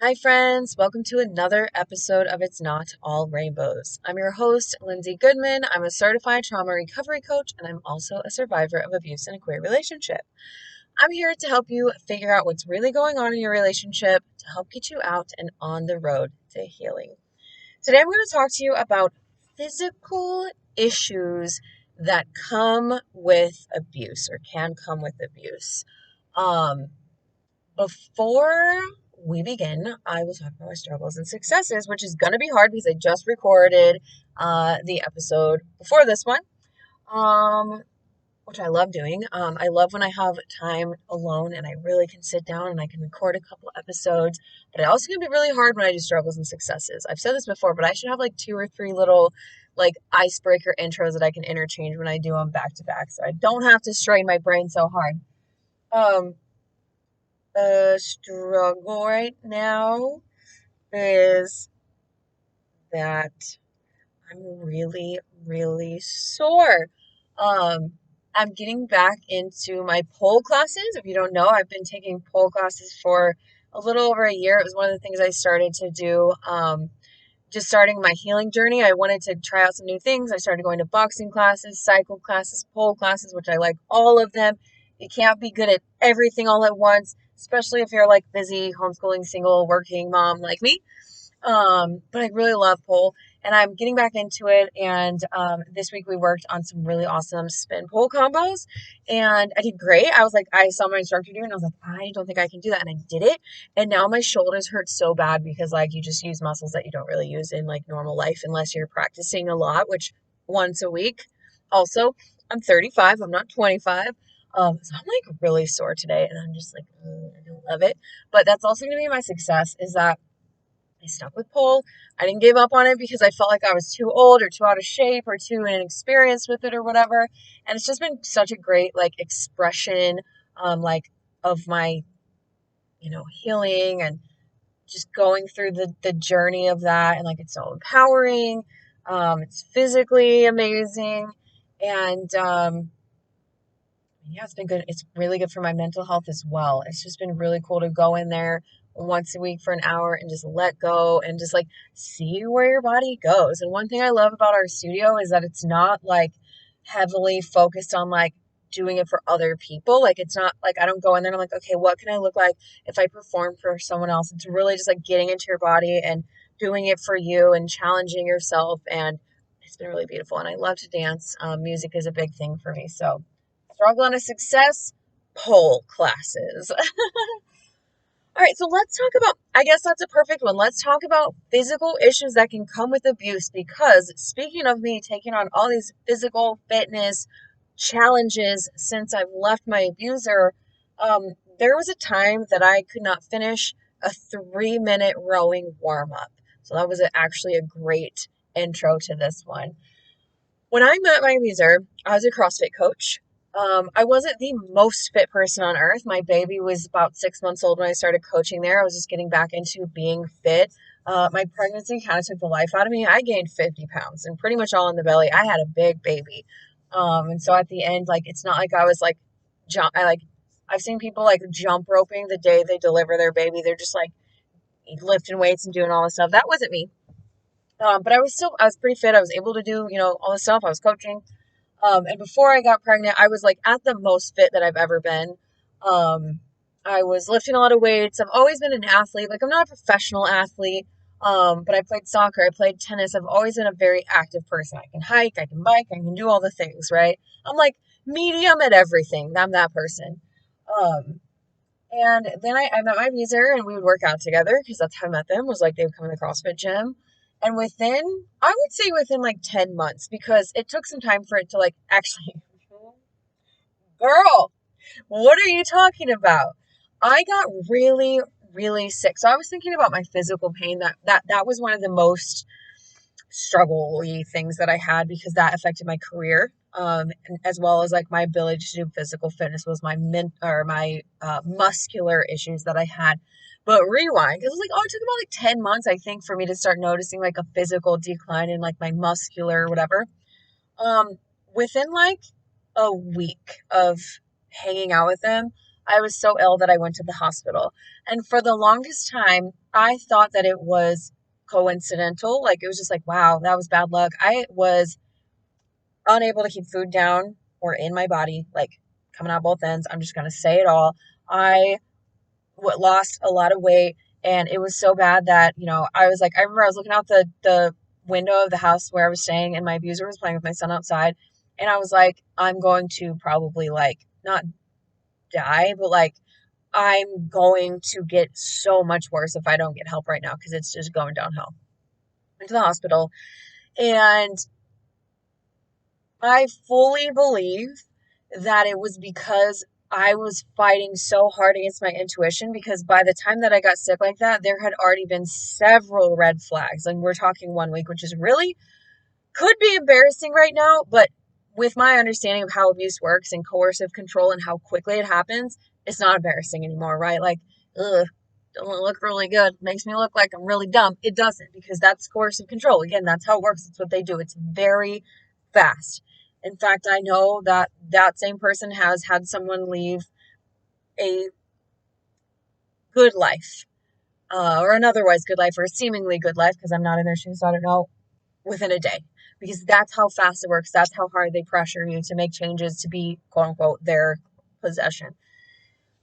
Hi, friends. Welcome to another episode of It's Not All Rainbows. I'm your host, Lindsay Goodman. I'm a certified trauma recovery coach, and I'm also a survivor of abuse in a queer relationship. I'm here to help you figure out what's really going on in your relationship to help get you out and on the road to healing. Today, I'm going to talk to you about physical issues that come with abuse or can come with abuse. Um, Before we begin, I will talk about my struggles and successes, which is going to be hard because I just recorded the episode before this one, um, which I love doing. I love when I have time alone and I really can sit down and I can record a couple episodes, but it also can be really hard when I do struggles and successes. I've said this before, but I should have like two or three little like icebreaker intros that I can interchange when I do them back to back so I don't have to strain my brain so hard. Um, struggle right now is that I'm really, really sore. Um, I'm getting back into my pole classes. If you don't know, I've been taking pole classes for a little over a year. It was one of the things I started to do. Just starting my healing journey, I wanted to try out some new things. I started going to boxing classes, cycle classes, pole classes, which I like all of them. You can't be good at everything all at once, especially if you're like busy homeschooling, single, working mom like me. But I really love pole and I'm getting back into it. And this week we worked on some really awesome spin pole combos and I did great. I was like, I saw my instructor do it and I was like, I don't think I can do that. And I did it. And now my shoulders hurt so bad because like you just use muscles that you don't really use in like normal life unless you're practicing a lot, which once a week. Also, I'm 35, I'm not 25. So I'm like really sore today and I'm just like, I don't love it. But that's also going to be my success is that I stuck with pole. I didn't give up on it because I felt like I was too old or too out of shape or too inexperienced with it or whatever. And it's just been such a great like expression like of my, healing and just going through the journey of that and like it's so empowering. It's physically amazing and yeah, it's been good. It's really good for my mental health as well. It's just been really cool to go in there once a week for an hour and just let go and just like see where your body goes. And one thing I love about our studio is that it's not like heavily focused on like doing it for other people. Like it's not like I don't go in there and I'm like, okay, what can I look like if I perform for someone else? It's really just like getting into your body and doing it for you and challenging yourself. And it's been really beautiful. And I love to dance. Music is a big thing for me. So struggle and a success, pole classes. All right, so let's talk about, I guess that's a perfect one. Let's talk about physical issues that can come with abuse because speaking of me taking on all these physical fitness challenges since I've left my abuser, there was a time that I could not finish a 3-minute rowing warm up. So that was actually a great intro to this one. When I met my abuser, I was a CrossFit coach. I wasn't the most fit person on earth. My baby was about 6 months old when I started coaching there. I was just getting back into being fit. My pregnancy kind of took the life out of me. I gained 50 pounds and pretty much all in the belly. I had a big baby. And so at the end, like, it's not like I was like, I've seen people like jump roping the day they deliver their baby. They're just like lifting weights and doing all this stuff. That wasn't me. But I was pretty fit. I was able to do, all this stuff. I was coaching. And before I got pregnant, I was like at the most fit that I've ever been. Um, I was lifting a lot of weights. I've always been an athlete. Like I'm not a professional athlete. But I played soccer. I played tennis. I've always been a very active person. I can hike. I can bike. I can do all the things, right? I'm like medium at everything. I'm that person. Um, and then I met my abuser and we would work out together because that's how I met them was like they would come in the CrossFit gym. And I would say within like 10 months because it took some time for it to like actually, girl, what are you talking about? I got really, really sick. So I was thinking about my physical pain. That was one of the most struggle-y things that I had because that affected my career. And as well as like my ability to do physical fitness was my muscular issues that I had. But rewind, because it was like, oh, it took about like 10 months, I think, for me to start noticing like a physical decline in like my muscular whatever. Um, Within like a week of hanging out with them, I was so ill that I went to the hospital. And for the longest time, I thought that it was coincidental. Like it was just like, wow, that was bad luck. I was unable to keep food down or in my body, like coming out both ends. I'm just going to say it all. I lost a lot of weight, and it was so bad that, I was like, I remember I was looking out the window of the house where I was staying, and my abuser was playing with my son outside. And I was like, I'm going to probably like not die, but like I'm going to get so much worse if I don't get help right now because it's just going downhill. Went to the hospital, and I fully believe that it was because I was fighting so hard against my intuition, because by the time that I got sick like that, there had already been several red flags. And we're talking 1 week, which is really could be embarrassing right now, but with my understanding of how abuse works and coercive control and how quickly it happens, it's not embarrassing anymore, right? Like, ugh, don't look really good. Makes me look like I'm really dumb. It doesn't, because that's coercive control. Again, that's how it works. It's what they do. It's very fast. In fact, I know that that same person has had someone leave a good life, or an otherwise good life, or a seemingly good life, because I'm not in their shoes, so I don't know, within a day, because that's how fast it works. That's how hard they pressure you to make changes to be quote unquote their possession.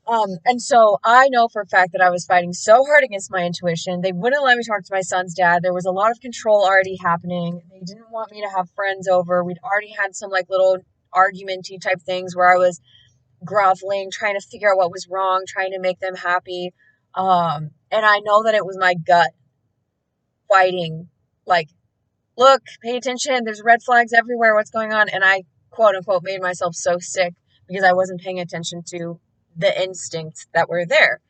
And so I know for a fact that I was fighting so hard against my intuition. They wouldn't let me talk to my son's dad. There was a lot of control already happening. They didn't want me to have friends over. We'd already had some like little argumenty type things where I was groveling, trying to figure out what was wrong, trying to make them happy. And I know that it was my gut fighting, like, look, pay attention. There's red flags everywhere. What's going on? And I, quote unquote, made myself so sick because I wasn't paying attention to the instincts that were there.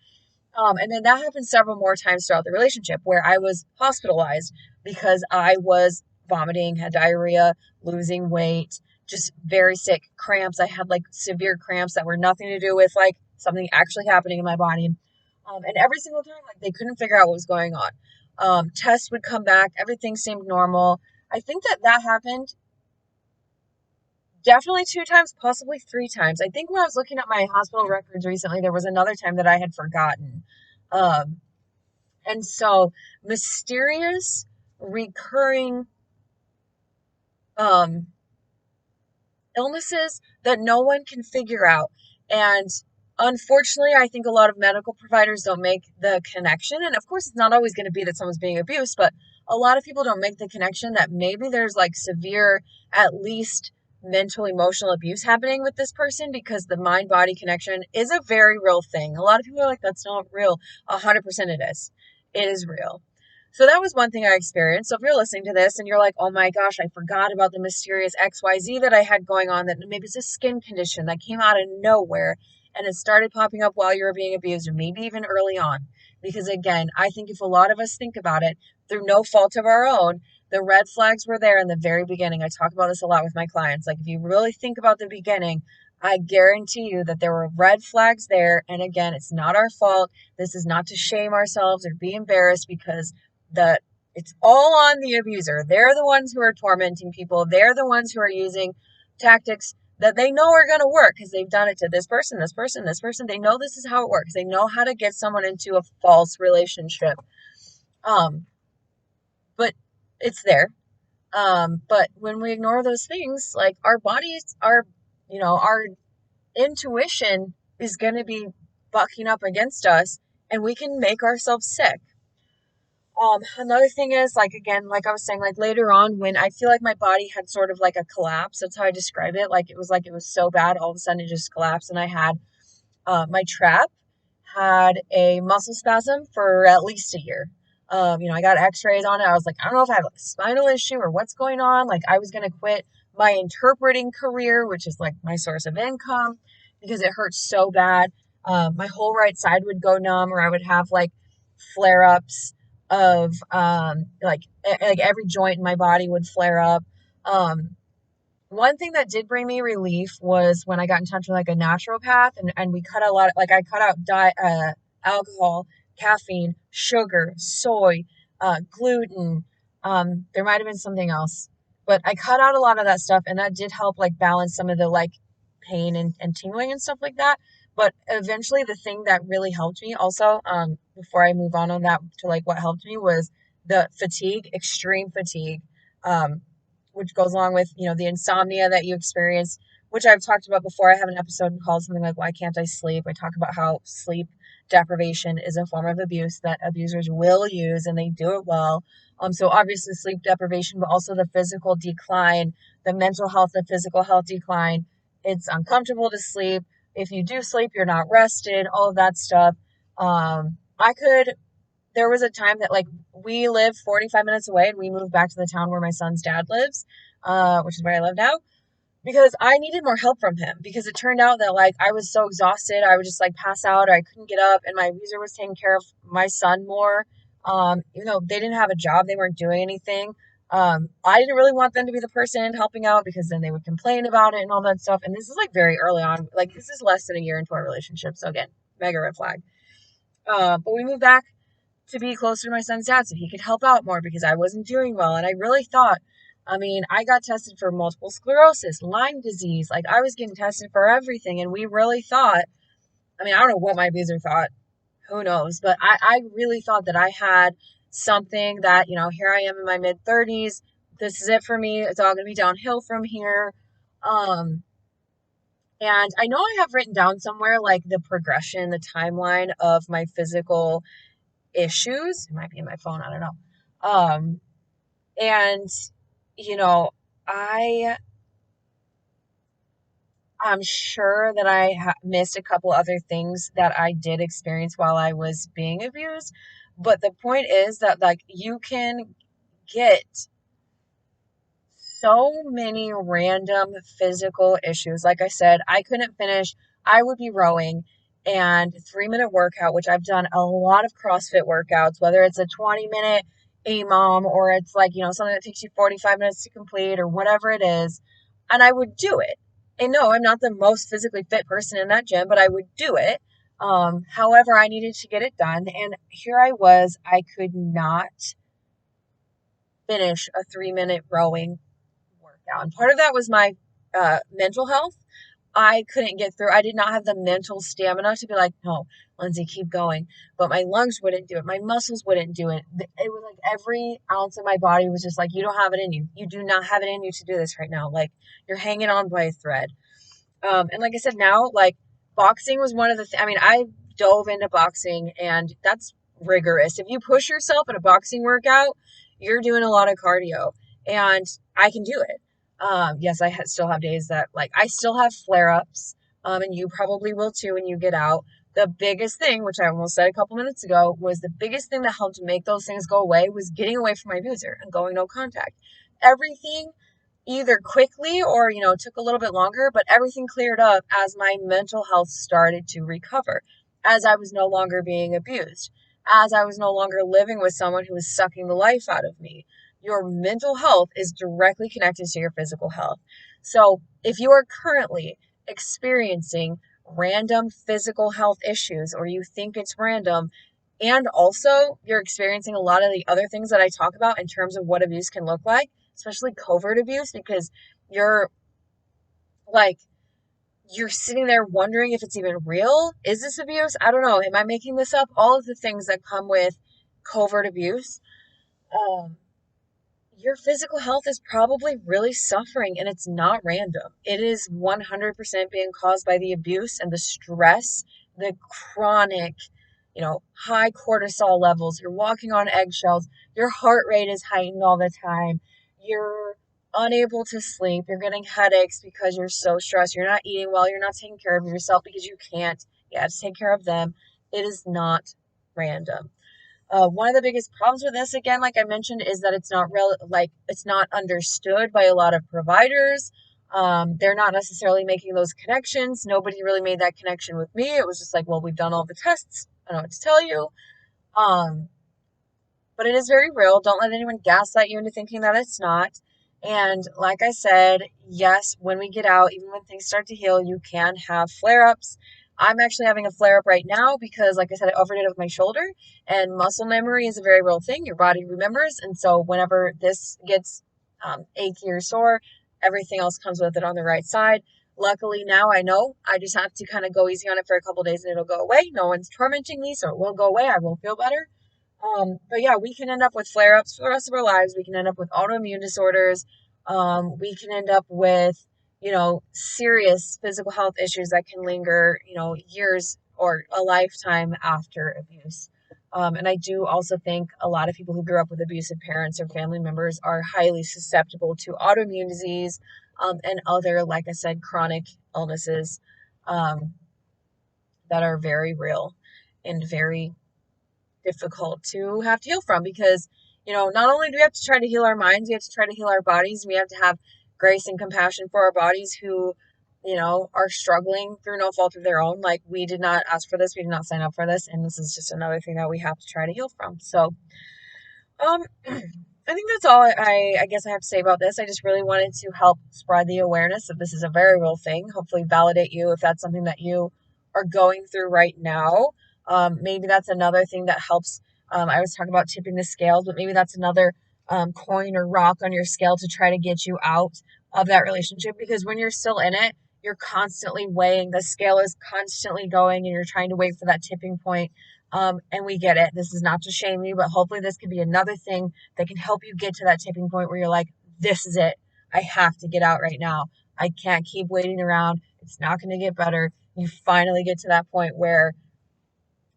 And then that happened several more times throughout the relationship where I was hospitalized because I was vomiting, had diarrhea, losing weight, just very sick, cramps. I had like severe cramps that were nothing to do with like something actually happening in my body. And every single time, like they couldn't figure out what was going on. Tests would come back, everything seemed normal. I think that happened definitely 2 times, possibly 3 times. I think when I was looking at my hospital records recently, there was another time that I had forgotten. Um, and so mysterious, recurring um, illnesses that no one can figure out. And unfortunately, I think a lot of medical providers don't make the connection. And of course, it's not always going to be that someone's being abused, but a lot of people don't make the connection that maybe there's like severe, at least mental, emotional abuse happening with this person, because the mind body connection is a very real thing. A lot of people are like, that's not real. 100% it is. It is real. So that was one thing I experienced. So if you're listening to this and you're like, oh my gosh, I forgot about the mysterious XYZ that I had going on, that maybe it's a skin condition that came out of nowhere and it started popping up while you were being abused, or maybe even early on. Because again, I think if a lot of us think about it through no fault of our own, the red flags were there in the very beginning. I talk about this a lot with my clients. Like if you really think about the beginning, I guarantee you that there were red flags there. And again, it's not our fault. This is not to shame ourselves or be embarrassed, because that it's all on the abuser. They're the ones who are tormenting people. They're the ones who are using tactics that they know are going to work because they've done it to this person, this person, this person. They know this is how it works. They know how to get someone into a false relationship. Um, but it's there. But when we ignore those things, like our bodies, our intuition is going to be bucking up against us, and we can make ourselves sick. Another thing is, like, again, like I was saying, like later on when I feel like my body had sort of like a collapse, that's how I describe it. Like it was so bad, all of a sudden it just collapsed, and I had, my trap had a muscle spasm for at least a year. I got x-rays on it. I was like, I don't know if I have a spinal issue or what's going on. Like I was going to quit my interpreting career, which is like my source of income, because it hurt so bad. My whole right side would go numb, or I would have like flare-ups of like every joint in my body would flare up. Um, One thing that did bring me relief was when I got in touch with like a naturopath, and we cut a lot of, like I cut out alcohol, caffeine, sugar, soy, gluten. There might have been something else, but I cut out a lot of that stuff, and that did help like balance some of the like pain and tingling and stuff like that. But eventually, the thing that really helped me also, before I move on that to like what helped me was the fatigue, extreme fatigue, um, which goes along with, the insomnia that you experience, which I've talked about before. I have an episode called something like, Why Can't I Sleep? I talk about how sleep deprivation is a form of abuse that abusers will use and they do it well. So obviously sleep deprivation, but also the physical decline, the mental health, the physical health decline. It's uncomfortable to sleep. If you do sleep, you're not rested, all of that stuff. There was a time that like we live 45 minutes away and we moved back to the town where my son's dad lives, which is where I live now, because I needed more help from him, because it turned out that like I was so exhausted, I would just like pass out or I couldn't get up, and my abuser was taking care of my son more. They didn't have a job, they weren't doing anything. I didn't really want them to be the person helping out because then they would complain about it and all that stuff. And this is like very early on, like this is less than a year into our relationship. So again, mega red flag. But we moved back to be closer to my son's dad so he could help out more because I wasn't doing well. And I really thought, I got tested for multiple sclerosis, Lyme disease. Like I was getting tested for everything. And we really thought, I don't know what my abuser thought. Who knows? But I really thought that I had something that, here I am in my mid 30s. This is it for me. It's all going to be downhill from here. Um, and I know I have written down somewhere like the progression, the timeline of my physical issues. It might be in my phone. I don't know. And you know, I I'm sure that I missed a couple other things that I did experience while I was being abused. But the point is that like you can get so many random physical issues. Like I said, I couldn't finish. I would be rowing and 3 minute workout, which I've done a lot of CrossFit workouts, whether it's a 20-minute AMOM or it's like, something that takes you 45 minutes to complete or whatever it is. And I would do it. And no, I'm not the most physically fit person in that gym, but I would do it. However, I needed to get it done. And here I was, I could not finish a 3 minute rowing workout. And part of that was my mental health. I couldn't get through. I did not have the mental stamina to be like, no, Lindsay, keep going. But my lungs wouldn't do it. My muscles wouldn't do it. It was like every ounce of my body was just like, you don't have it in you. You do not have it in you to do this right now. Like you're hanging on by a thread. And like I said, now like boxing was one of the. I dove into boxing, and that's rigorous. If you push yourself in a boxing workout, you're doing a lot of cardio, and I can do it. Yes, I still have days that like I still have flare ups, and you probably will too when you get out. The biggest thing, which I almost said a couple minutes ago, was the biggest thing that helped make those things go away was getting away from my abuser and going no contact. Everything either quickly or, took a little bit longer, but everything cleared up as my mental health started to recover, as I was no longer being abused, as I was no longer living with someone who was sucking the life out of me. Your mental health is directly connected to your physical health. So if you are currently experiencing random physical health issues, or you think it's random, and also you're experiencing a lot of the other things that I talk about in terms of what abuse can look like, especially covert abuse, because you're like, you're sitting there wondering if it's even real. Is this abuse? I don't know. Am I making this up? All of the things that come with covert abuse. Um, your physical health is probably really suffering, and it's not random. It is 100% being caused by the abuse and the stress, the chronic, high cortisol levels. You're walking on eggshells. Your heart rate is heightened all the time. You're unable to sleep. You're getting headaches because you're so stressed. You're not eating well. You're not taking care of yourself because you can't. You have to take care of them. It is not random. One of the biggest problems with this, again, like I mentioned, is that it's not real, like it's not understood by a lot of providers. They're not necessarily making those connections. Nobody really made that connection with me. It was just like, well, we've done all the tests. I don't know what to tell you. Um, but it is very real. Don't let anyone gaslight you into thinking that it's not. And like I said, yes, when we get out, even when things start to heal, you can have flare ups. I'm actually having a flare up right now because, like I said, I overdid it with my shoulder, and muscle memory is a very real thing. Your body remembers. And so whenever this gets achy or sore, everything else comes with it on the right side. Luckily now I know I just have to kind of go easy on it for a couple days and it'll go away. No one's tormenting me, so it will go away. I will feel better. But yeah, we can end up with flare ups for the rest of our lives. We can end up with autoimmune disorders. We can end up with, serious physical health issues that can linger, years or a lifetime after abuse. And I do also think a lot of people who grew up with abusive parents or family members are highly susceptible to autoimmune disease, and other, like I said, chronic illnesses, um, that are very real and very difficult to have to heal from because, not only do we have to try to heal our minds, we have to try to heal our bodies. We have to have grace and compassion for our bodies who, are struggling through no fault of their own. Like, we did not ask for this, we did not sign up for this, and this is just another thing that we have to try to heal from. So, um, I think that's all I guess I have to say about this. I just really wanted to help spread the awareness that this is a very real thing. Hopefully, validate you if that's something that you are going through right now. Maybe that's another thing that helps. I was talking about tipping the scales, but maybe that's another coin or rock on your scale to try to get you out of that relationship. Because when you're still in it, you're constantly weighing. The scale is constantly going, and you're trying to wait for that tipping point. And we get it. This is not to shame you, but hopefully this could be another thing that can help you get to that tipping point where you're like, this is it. I have to get out right now. I can't keep waiting around. It's not going to get better. You finally get to that point where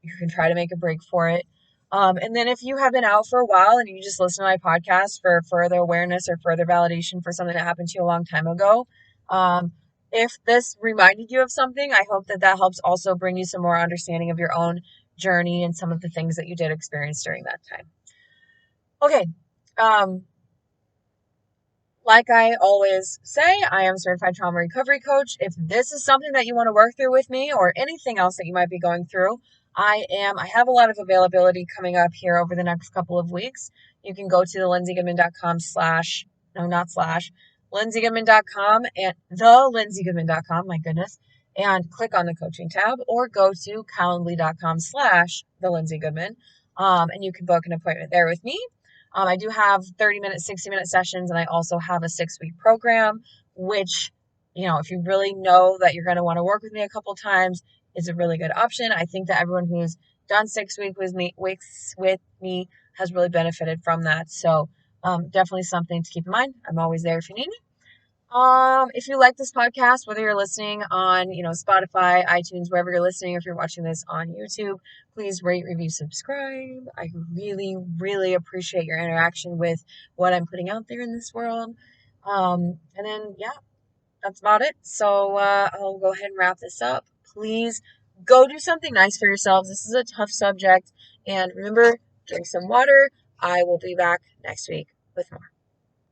you can try to make a break for it. And then if you have been out for a while and you just listen to my podcast for further awareness or further validation for something that happened to you a long time ago, if this reminded you of something, I hope that that helps also bring you some more understanding of your own journey and some of the things that you did experience during that time. Okay. Um, like I always say, I am a certified trauma recovery coach. If this is something that you want to work through with me or anything else that you might be going through, I have a lot of availability coming up here over the next couple of weeks. You can go to the lindsaygoodman.com slash, no, not slash, lindsaygoodman.com and the lindsaygoodman.com, my goodness, and click on the coaching tab or go to calendly.com slash the Lindsay Goodman. And you can book an appointment there with me. I do have 30-minute, 60-minute sessions, and I also have a 6-week program, which, if you really know that you're going to want to work with me a couple times, is a really good option. I think that everyone who's done 6 weeks with me has really benefited from that. So definitely something to keep in mind. I'm always there if you need me. If you like this podcast, whether you're listening on, Spotify, iTunes, wherever you're listening, if you're watching this on YouTube, please rate, review, subscribe. I really, really appreciate your interaction with what I'm putting out there in this world. And then, yeah, that's about it. So, I'll go ahead and wrap this up. Please go do something nice for yourselves. This is a tough subject. And remember, drink some water. I will be back next week with more.